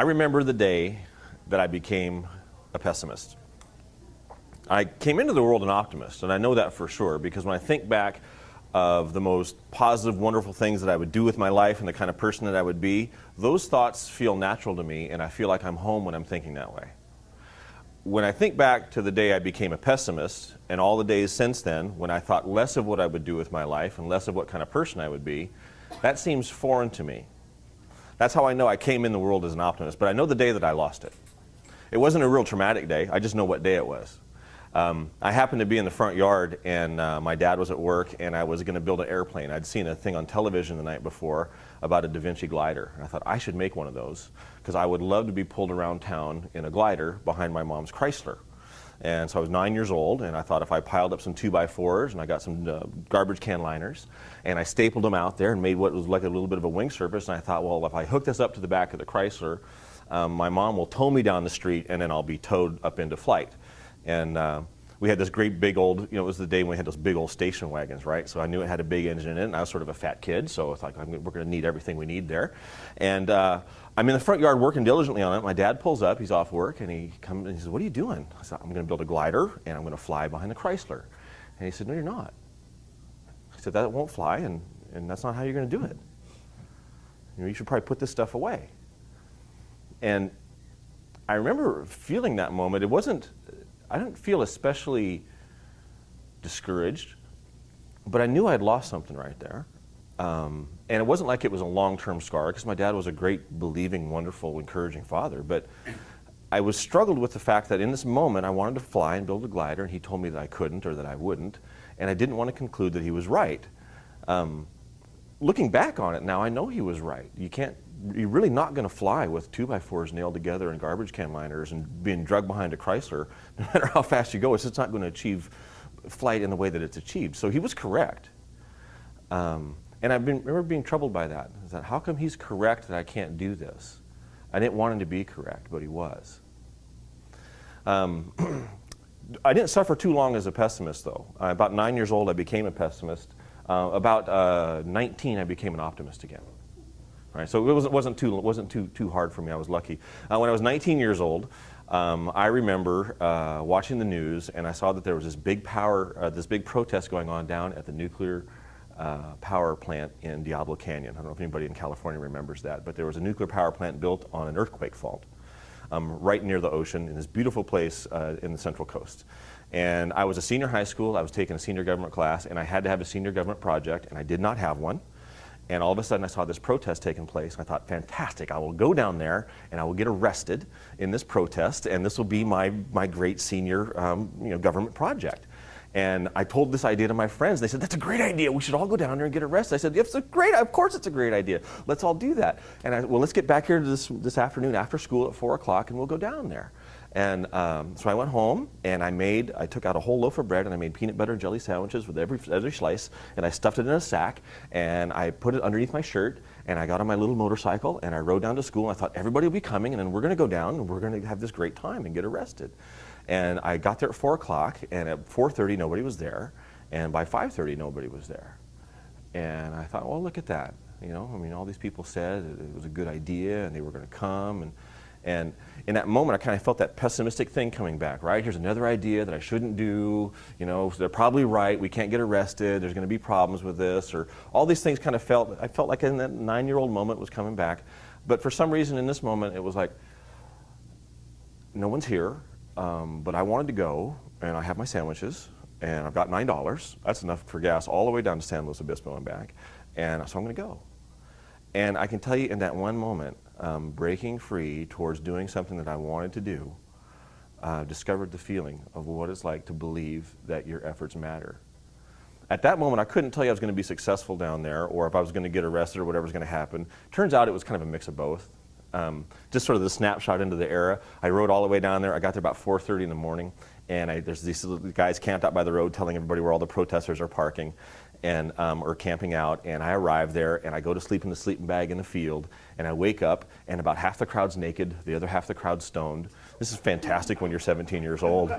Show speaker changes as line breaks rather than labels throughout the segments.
remember the day that I became a pessimist. I came into the world an optimist, and I know that for sure, because when I think back of the most positive, wonderful things that I would do with my life and the kind of person that I would be, those thoughts feel natural to me, and I feel like I'm home when I'm thinking that way. When I think back to the day I became a pessimist, and all the days since then, when I thought less of what I would do with my life and less of what kind of person I would be, that seems foreign to me. That's how I know I came in the world as an optimist, but I know the day that I lost it. It wasn't a real traumatic day, I just know what day it was. I happened to be in the front yard, and my dad was at work, and I was going to build an airplane. I'd seen a thing on television the night before about a Da Vinci glider, and I thought I should make one of those because I would love to be pulled around town in a glider behind my mom's Chrysler. And so I was 9 years old, and I thought if I piled up some 2x4s and I got some garbage can liners, and I stapled them out there and made what was like a little bit of a wing surface, and I thought, well, if I hook this up to the back of the Chrysler, my mom will tow me down the street, and then I'll be towed up into flight. And we had this great big old, it was the day when we had those big old station wagons, right? So I knew it had a big engine in it, and I was sort of a fat kid, so it's like, we're going to need everything we need there. And I'm in the front yard working diligently on it. My dad pulls up, he's off work, and he comes and he says, "What are you doing?" I said, "I'm going to build a glider, and I'm going to fly behind the Chrysler." And he said, "No, you're not." I said, "That won't fly, and that's not how you're going to do it. You should probably put this stuff away." And I remember feeling that moment. I didn't feel especially discouraged, but I knew I had lost something right there. And it wasn't like it was a long-term scar, because my dad was a great, believing, wonderful, encouraging father, but I was struggled with the fact that in this moment I wanted to fly and build a glider, and he told me that I couldn't or that I wouldn't, and I didn't want to conclude that he was right. Looking back on it now, I know he was right. You're really not going to fly with 2x4s nailed together and garbage can liners and being drugged behind a Chrysler. No matter how fast you go, it's just not going to achieve flight in the way that it's achieved. So he was correct. And I remember being troubled by that. Is that how come he's correct that I can't do this? I didn't want him to be correct, but he was. I didn't suffer too long as a pessimist, though. About 9 years old, I became a pessimist. About 19, I became an optimist again. Right, so it wasn't too hard for me. I was lucky. When I was 19 years old, I remember watching the news, and I saw that there was this big protest going on down at the nuclear power plant in Diablo Canyon. I don't know if anybody in California remembers that, but there was a nuclear power plant built on an earthquake fault, right near the ocean in this beautiful place in the Central Coast. And I was a senior high school. I was taking a senior government class, and I had to have a senior government project, and I did not have one. And all of a sudden I saw this protest taking place, and I thought, fantastic, I will go down there and I will get arrested in this protest, and this will be my great senior government project. And I told this idea to my friends. They said, "That's a great idea, we should all go down there and get arrested." I said, of course it's a great idea, let's all do that. And I said, well, let's get back here to this afternoon after school at 4 o'clock, and we'll go down there. And so I went home, and I took out a whole loaf of bread, and I made peanut butter and jelly sandwiches with every slice, and I stuffed it in a sack, and I put it underneath my shirt, and I got on my little motorcycle, and I rode down to school, and I thought everybody will be coming, and then we're going to go down, and we're going to have this great time and get arrested. And I got there at 4 o'clock, and at 4:30 nobody was there, and by 5:30 nobody was there. And I thought, well, look at that. All these people said it was a good idea, and they were going to come, and in that moment, I kind of felt that pessimistic thing coming back, right? Here's another idea that I shouldn't do. They're probably right. We can't get arrested. There's going to be problems with this, or all these things kind of I felt like in that 9-year-old moment was coming back. But for some reason in this moment, it was like, no one's here, but I wanted to go, and I have my sandwiches, and I've got $9. That's enough for gas all the way down to San Luis Obispo and back. And so I'm going to go. And I can tell you in that one moment, breaking free towards doing something that I wanted to do, discovered the feeling of what it's like to believe that your efforts matter. At that moment, I couldn't tell you I was going to be successful down there, or if I was going to get arrested or whatever was going to happen. Turns out it was kind of a mix of both. Just sort of the snapshot into the era. I rode all the way down there. I got there about 4:30 in the morning, and there's these guys camped out by the road telling everybody where all the protesters are parking. and or camping out, and I arrive there, and I go to sleep in the sleeping bag in the field, and I wake up, and about half the crowd's naked, the other half the crowd's stoned. This is fantastic when you're 17 years old.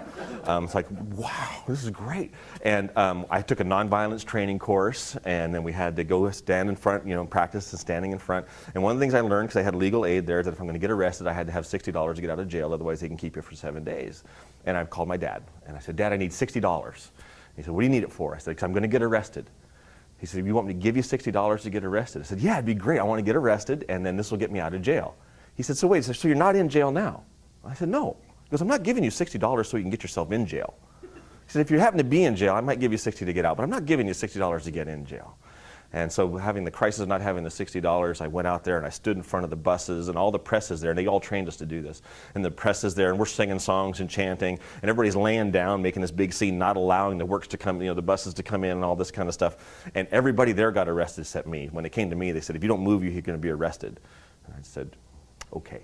It's like, wow, this is great. And I took a nonviolence training course, and then we had to go stand in front, practice standing in front. And one of the things I learned, because I had legal aid there, is that if I'm going to get arrested, I had to have $60 to get out of jail, otherwise they can keep you for 7 days. And I called my dad, and I said, Dad, I need $60. He said, what do you need it for? I said, because I'm going to get arrested. He said, you want me to give you $60 to get arrested? I said, yeah, it'd be great. I want to get arrested, and then this will get me out of jail. He said, so wait, so you're not in jail now? I said, no. He goes, I'm not giving you $60 so you can get yourself in jail. He said, if you happen to be in jail, I might give you $60 to get out, but I'm not giving you $60 to get in jail. And so having the crisis of not having the $60, I went out there and I stood in front of the buses and all the press is there, and they all trained us to do this. And the press is there, and we're singing songs and chanting, and everybody's laying down, making this big scene, not allowing the works to come, the buses to come in and all this kind of stuff. And everybody there got arrested except me. When it came to me, they said, if you don't move, you're going to be arrested. And I said, okay.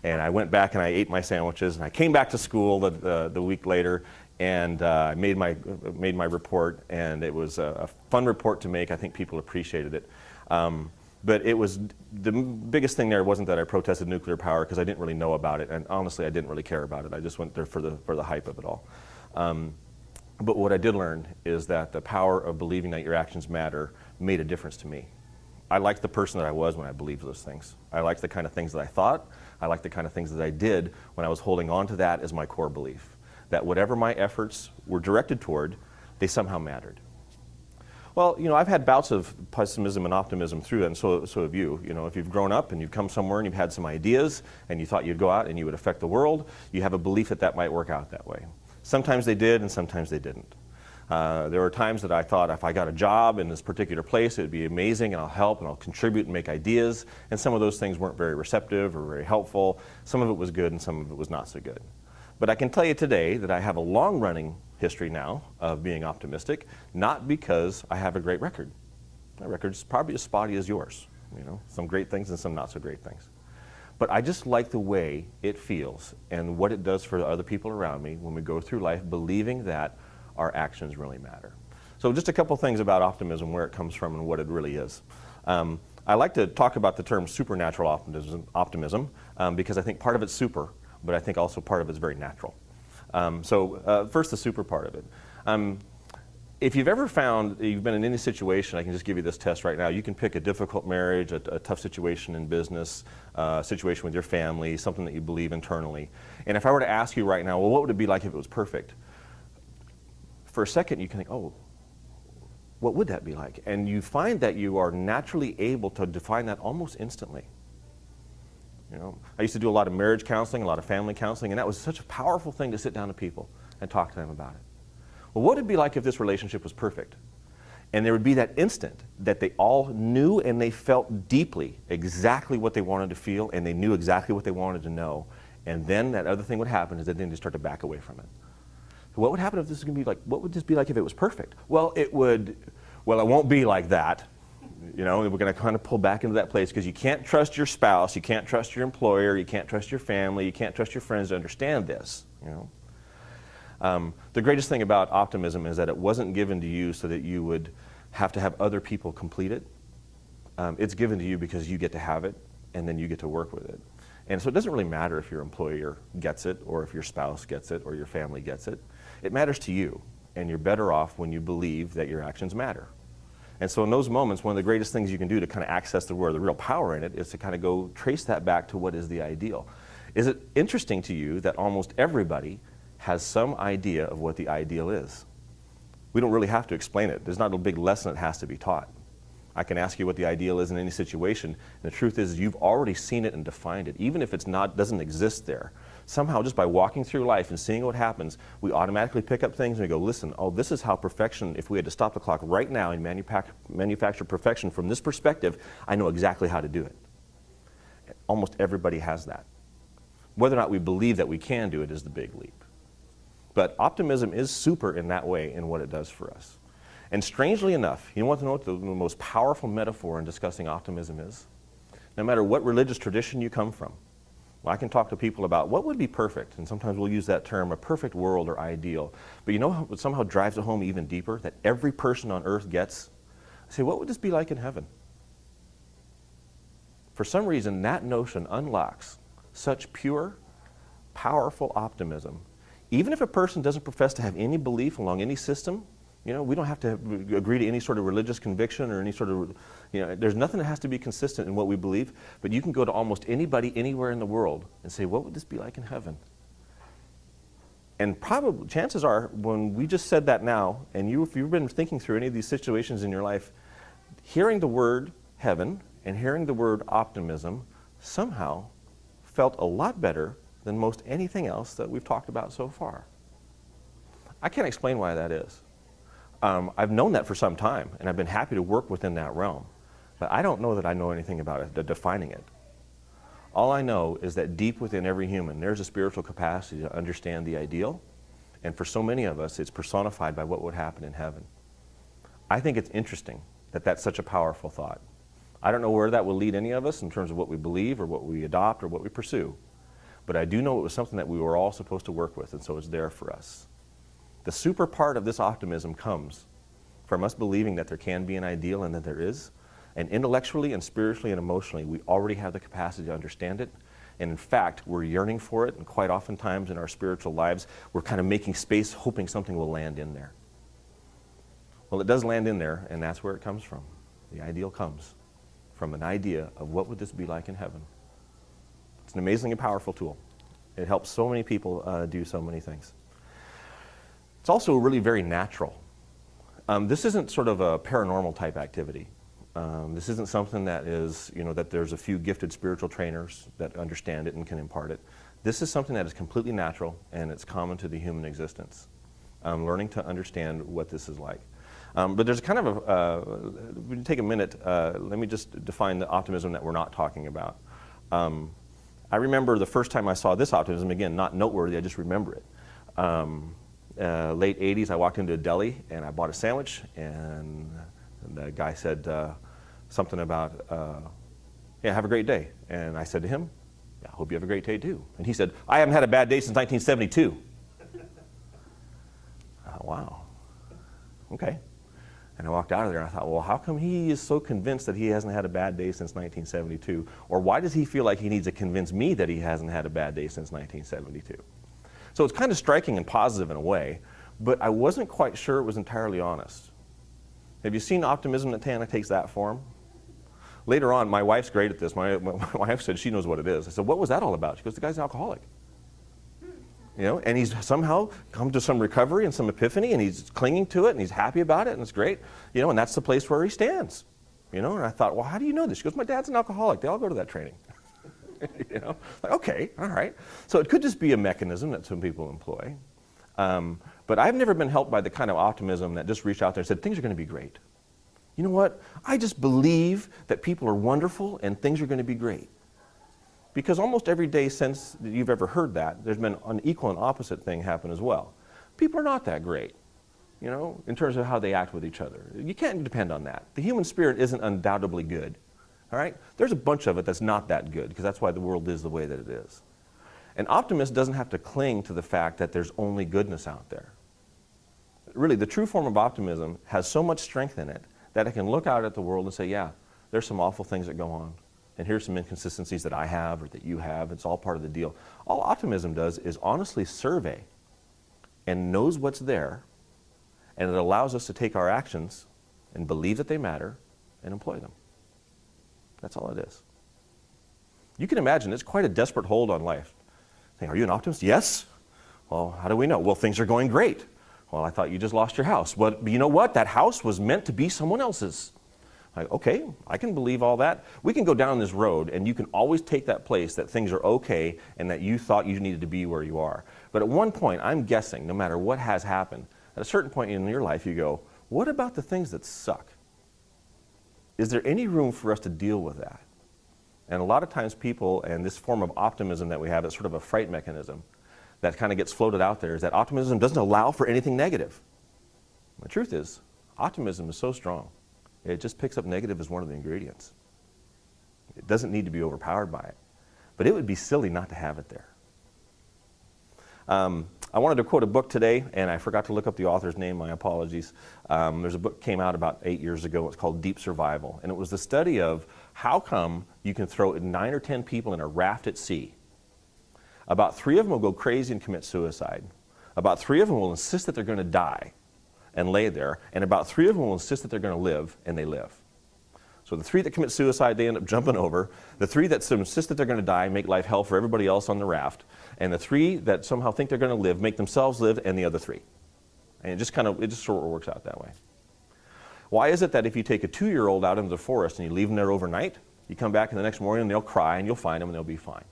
And I went back and I ate my sandwiches, and I came back to school the week later, and I made my report, and it was a fun report to make. I think people appreciated it. But it was, the biggest thing there wasn't that I protested nuclear power, because I didn't really know about it, and honestly I didn't really care about it. I just went there for the hype of it all. But what I did learn is that the power of believing that your actions matter made a difference to me. I liked the person that I was when I believed those things. I liked the kind of things that I thought. I liked the kind of things that I did when I was holding on to that as my core belief. That whatever my efforts were directed toward, they somehow mattered. Well, I've had bouts of pessimism and optimism through that, and so have you. If you've grown up and you've come somewhere and you've had some ideas and you thought you'd go out and you would affect the world, you have a belief that that might work out that way. Sometimes they did and sometimes they didn't. There were times that I thought if I got a job in this particular place, it would be amazing, and I'll help and I'll contribute and make ideas, and some of those things weren't very receptive or very helpful. Some of it was good and some of it was not so good. But I can tell you today that I have a long-running history now of being optimistic, not because I have a great record. My record's probably as spotty as yours, some great things and some not so great things. But I just like the way it feels and what it does for the other people around me when we go through life believing that our actions really matter. So just a couple things about optimism, where it comes from and what it really is. I like to talk about the term supernatural optimism because I think part of it's super, but I think also part of it's very natural. First, the super part of it. If you've ever found you've been in any situation, I can just give you this test right now. You can pick a difficult marriage, a tough situation in business, a situation with your family, something that you believe internally. And if I were to ask you right now, well, what would it be like if it was perfect? For a second, you can think, oh, what would that be like? And you find that you are naturally able to define that almost instantly. I used to do a lot of marriage counseling, a lot of family counseling, and that was such a powerful thing to sit down to people and talk to them about it. Well, what would it be like if this relationship was perfect? And there would be that instant that they all knew and they felt deeply exactly what they wanted to feel, and they knew exactly what they wanted to know. And then that other thing would happen is that then they start to back away from it. So what would happen if this is going to be like, what would this be like if it was perfect? Well, it won't be like that. We're going to kind of pull back into that place because you can't trust your spouse, you can't trust your employer, you can't trust your family, you can't trust your friends to understand this. The greatest thing about optimism is that it wasn't given to you so that you would have to have other people complete it. It's given to you because you get to have it, and then you get to work with it. And so it doesn't really matter if your employer gets it, or if your spouse gets it, or your family gets it. It matters to you, and you're better off when you believe that your actions matter. And so in those moments, one of the greatest things you can do to kind of access the real power in it is to kind of go trace that back to what is the ideal. Is it interesting to you that almost everybody has some idea of what the ideal is? We don't really have to explain it. There's not a big lesson that has to be taught. I can ask you what the ideal is in any situation, and the truth is you've already seen it and defined it, even if doesn't exist there. Somehow, just by walking through life and seeing what happens, we automatically pick up things and we go, listen, oh, this is how perfection, if we had to stop the clock right now and manufacture perfection from this perspective, I know exactly how to do it. Almost everybody has that. Whether or not we believe that we can do it is the big leap. But optimism is super in that way in what it does for us. And strangely enough, you want to know what the most powerful metaphor in discussing optimism is? No matter what religious tradition you come from, I can talk to people about what would be perfect, and sometimes we'll use that term, a perfect world or ideal. But you know what somehow drives it home even deeper, that every person on earth gets? I say, what would this be like in heaven? For some reason, that notion unlocks such pure, powerful optimism. Even if a person doesn't profess to have any belief along any system, we don't have to agree to any sort of religious conviction or any sort of, there's nothing that has to be consistent in what we believe, but you can go to almost anybody anywhere in the world and say, what would this be like in heaven? And probably, chances are, when we just said that now, and if you've been thinking through any of these situations in your life, hearing the word heaven and hearing the word optimism somehow felt a lot better than most anything else that we've talked about so far. I can't explain why that is. I've known that for some time, and I've been happy to work within that realm. But I don't know that I know anything about it, defining it. All I know is that deep within every human, there's a spiritual capacity to understand the ideal. And for so many of us, it's personified by what would happen in heaven. I think it's interesting that that's such a powerful thought. I don't know where that will lead any of us in terms of what we believe or what we adopt or what we pursue. But I do know it was something that we were all supposed to work with, and so it's there for us. The super part of this optimism comes from us believing that there can be an ideal and that there is. And intellectually and spiritually and emotionally, we already have the capacity to understand it. And in fact, we're yearning for it. And quite oftentimes in our spiritual lives, we're kind of making space, hoping something will land in there. Well, it does land in there, and that's where it comes from. The ideal comes from an idea of what would this be like in heaven. It's an amazingly powerful tool. It helps so many people do so many things. It's also really very natural. This isn't sort of a paranormal type activity. This isn't something that is, that there's a few gifted spiritual trainers that understand it and can impart it. This is something that is completely natural, and it's common to the human existence. Learning to understand what this is like. But there's kind of we take a minute, let me just define the optimism that we're not talking about. I remember the first time I saw this optimism, again, not noteworthy, I just remember it. Late 80s, I walked into a deli and I bought a sandwich, and the guy said something about, yeah, have a great day. And I said to him, yeah, I hope you have a great day too. And he said, I haven't had a bad day since 1972. Wow, okay. And I walked out of there and I thought, well, how come he is so convinced that he hasn't had a bad day since 1972? Or why does he feel like he needs to convince me that he hasn't had a bad day since 1972? So it's kind of striking and positive in a way, but I wasn't quite sure it was entirely honest. Have you seen optimism that kind of takes that form? Later on, my wife's great at this. My wife said she knows what it is. I said, what was that all about? She goes, the guy's an alcoholic. And he's somehow come to some recovery and some epiphany, and he's clinging to it, and he's happy about it, and it's great. And that's the place where he stands. And I thought, well, how do you know this? She goes, my dad's an alcoholic. They all go to that training. Like, okay, all right. So it could just be a mechanism that some people employ. But I've never been helped by the kind of optimism that just reached out there and said, things are going to be great. You know what? I just believe that people are wonderful and things are going to be great. Because almost every day since you've ever heard that, there's been an equal and opposite thing happen as well. People are not that great, in terms of how they act with each other. You can't depend on that. The human spirit isn't undoubtedly good. All right? There's a bunch of it that's not that good, because that's why the world is the way that it is. An optimist doesn't have to cling to the fact that there's only goodness out there. Really, the true form of optimism has so much strength in it that it can look out at the world and say, yeah, there's some awful things that go on. And here's some inconsistencies that I have or that you have. It's all part of the deal. All optimism does is honestly survey and knows what's there, and it allows us to take our actions and believe that they matter and employ them. That's all it is. You can imagine it's quite a desperate hold on life. Saying, are you an optimist? Yes. Well, how do we know? Well, things are going great. Well, I thought you just lost your house. Well, you know what? That house was meant to be someone else's. Like, okay, I can believe all that. We can go down this road, and you can always take that place that things are okay and that you thought you needed to be where you are. But at one point, I'm guessing, no matter what has happened, at a certain point in your life, you go, what about the things that suck? Is there any room for us to deal with that? And a lot of times people, and this form of optimism that we have, it's sort of a fright mechanism that kind of gets floated out there, is that optimism doesn't allow for anything negative. The truth is, optimism is so strong. It just picks up negative as one of the ingredients. It doesn't need to be overpowered by it. but it would be silly not to have it there. I wanted to quote a book today, and I forgot to look up the author's name, my apologies. There's a book came out about 8 years ago, it's called Deep Survival, and it was the study of how come you can throw 9 or 10 people in a raft at sea. About 3 of them will go crazy and commit suicide. About 3 of them will insist that they're going to die and lay there, and about 3 of them will insist that they're going to live, and they live. So the 3 that commit suicide, they end up jumping over. The 3 that insist that they're going to die make life hell for everybody else on the raft. And the 3 that somehow think they're going to live make themselves live, and the other 3. And it just sort of works out that way. Why is it that if you take a 2-year-old out into the forest and you leave them there overnight, you come back in the next morning and they'll cry and you'll find them and they'll be fine?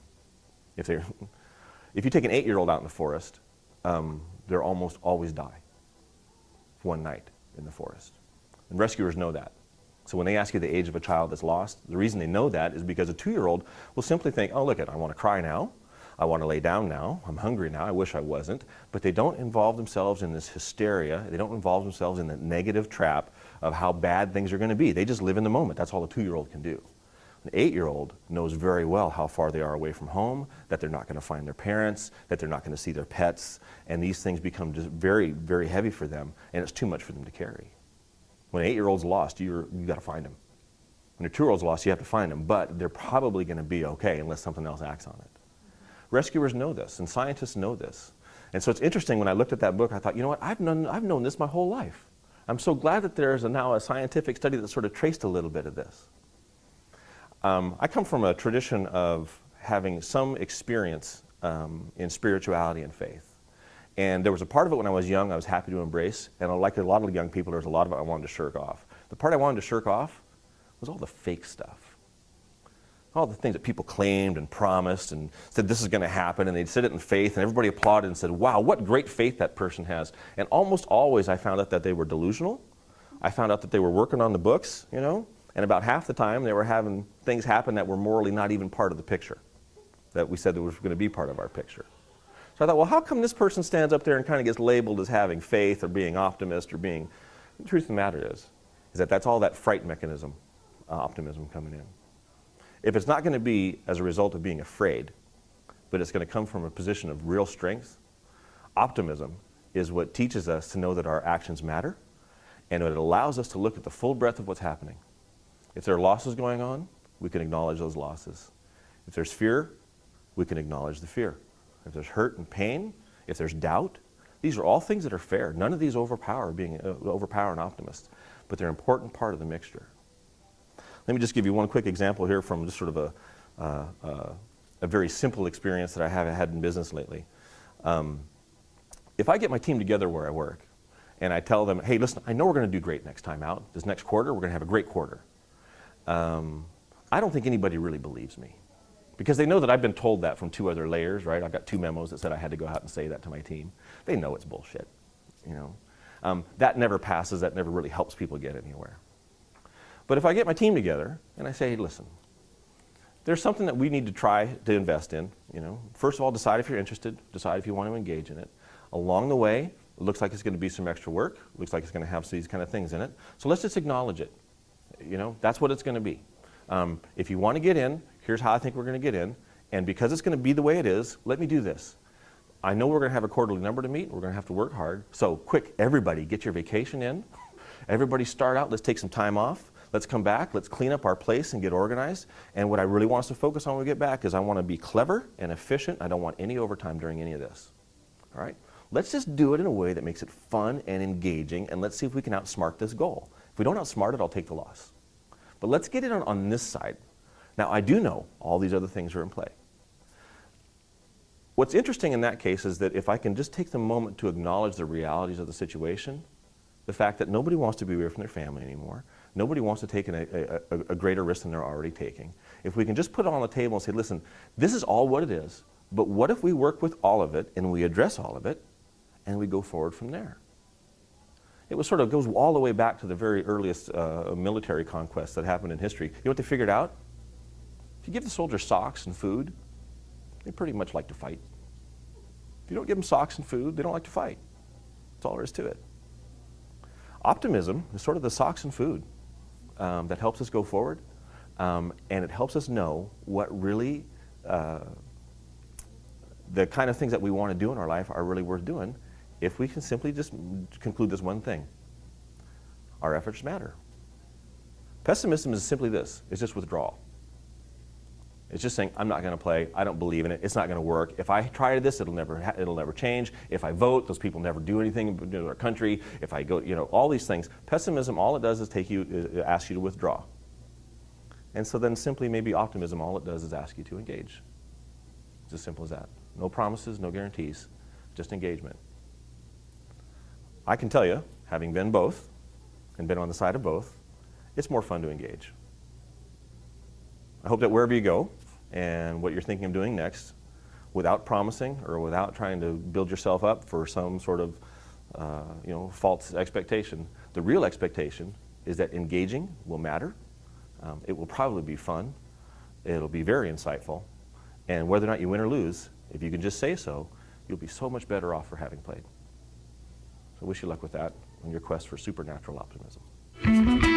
If you take an 8-year-old out in the forest, they'll almost always die one night in the forest. And rescuers know that. So when they ask you the age of a child that's lost, the reason they know that is because a 2-year-old will simply think, oh, look, I want to cry now. I want to lay down now. I'm hungry now. I wish I wasn't. But they don't involve themselves in this hysteria. They don't involve themselves in the negative trap of how bad things are going to be. They just live in the moment. That's all a 2-year-old can do. An 8-year-old knows very well how far they are away from home, that they're not going to find their parents, that they're not going to see their pets, and these things become just very, very heavy for them, and it's too much for them to carry. When an 8-year-old's lost, you got to find them. When a 2-year-old's lost, you have to find them, but they're probably going to be okay unless something else acts on it. Rescuers know this, and scientists know this. And so it's interesting, when I looked at that book, I thought, you know what, I've known this my whole life. I'm so glad that there's now a scientific study that sort of traced a little bit of this. I come from a tradition of having some experience in spirituality and faith. And there was a part of it when I was young I was happy to embrace, and like a lot of young people, there was a lot of it I wanted to shirk off. The part I wanted to shirk off was all the fake stuff. All the things that people claimed and promised and said this is going to happen, and they'd said it in faith, and everybody applauded and said, wow, what great faith that person has. And almost always I found out that they were delusional. I found out that they were working on the books, and about half the time they were having things happen that were morally not even part of the picture, that we said that was going to be part of our picture. So I thought, well, how come this person stands up there and kind of gets labeled as having faith or being optimist or being... The truth of the matter is that that's all that fright mechanism, optimism coming in. If it's not going to be as a result of being afraid, but it's going to come from a position of real strength, optimism is what teaches us to know that our actions matter, and it allows us to look at the full breadth of what's happening. If there are losses going on, we can acknowledge those losses. If there's fear, we can acknowledge the fear. If there's hurt and pain, if there's doubt, these are all things that are fair. None of these overpower an optimist, but they're an important part of the mixture. Let me just give you one quick example here from just sort of a very simple experience that I have had in business lately. If I get my team together where I work and I tell them, hey, listen, I know we're going to do great next time out. This next quarter, we're going to have a great quarter. I don't think anybody really believes me because they know that I've been told that from 2 other layers, right? I've got 2 memos that said I had to go out and say that to my team. They know it's bullshit, That never passes. That never really helps people get anywhere. But if I get my team together and I say, hey, listen, there's something that we need to try to invest in. First of all, decide if you're interested, decide if you want to engage in it. Along the way, it looks like it's going to be some extra work, looks like it's going to have these kind of things in it. So let's just acknowledge it. That's what it's going to be. If you want to get in, here's how I think we're going to get in. And because it's going to be the way it is, let me do this. I know we're going to have a quarterly number to meet. We're going to have to work hard. So quick, everybody, get your vacation in. Everybody start out. Let's take some time off. Let's come back, let's clean up our place and get organized. And what I really want us to focus on when we get back is I want to be clever and efficient. I don't want any overtime during any of this. All right? Let's just do it in a way that makes it fun and engaging, and let's see if we can outsmart this goal. If we don't outsmart it, I'll take the loss. But let's get it on this side. Now, I do know all these other things are in play. What's interesting in that case is that if I can just take the moment to acknowledge the realities of the situation, the fact that nobody wants to be away from their family anymore, nobody wants to take a greater risk than they're already taking. If we can just put it on the table and say, listen, this is all what it is, but what if we work with all of it and we address all of it and we go forward from there? It was sort of goes all the way back to the very earliest military conquests that happened in history. You know what they figured out? If you give the soldiers socks and food, they pretty much like to fight. If you don't give them socks and food, they don't like to fight. That's all there is to it. Optimism is sort of the socks and food that helps us go forward, and it helps us know what really the kind of things that we want to do in our life are really worth doing if we can simply just conclude this one thing. Our efforts matter. Pessimism is simply this. It's just withdrawal. It's just saying, I'm not going to play. I don't believe in it. It's not going to work. If I try this, it'll never change. If I vote, those people never do anything in our country. If I go, all these things. Pessimism, all it does is ask you to withdraw. And so then simply maybe optimism, all it does is ask you to engage. It's as simple as that. No promises, no guarantees, just engagement. I can tell you, having been both and been on the side of both, it's more fun to engage. I hope that wherever you go and what you're thinking of doing next, without promising or without trying to build yourself up for some sort of false expectation, the real expectation is that engaging will matter. It will probably be fun. It'll be very insightful. And whether or not you win or lose, if you can just say so, you'll be so much better off for having played. So I wish you luck with that on your quest for supernatural optimism.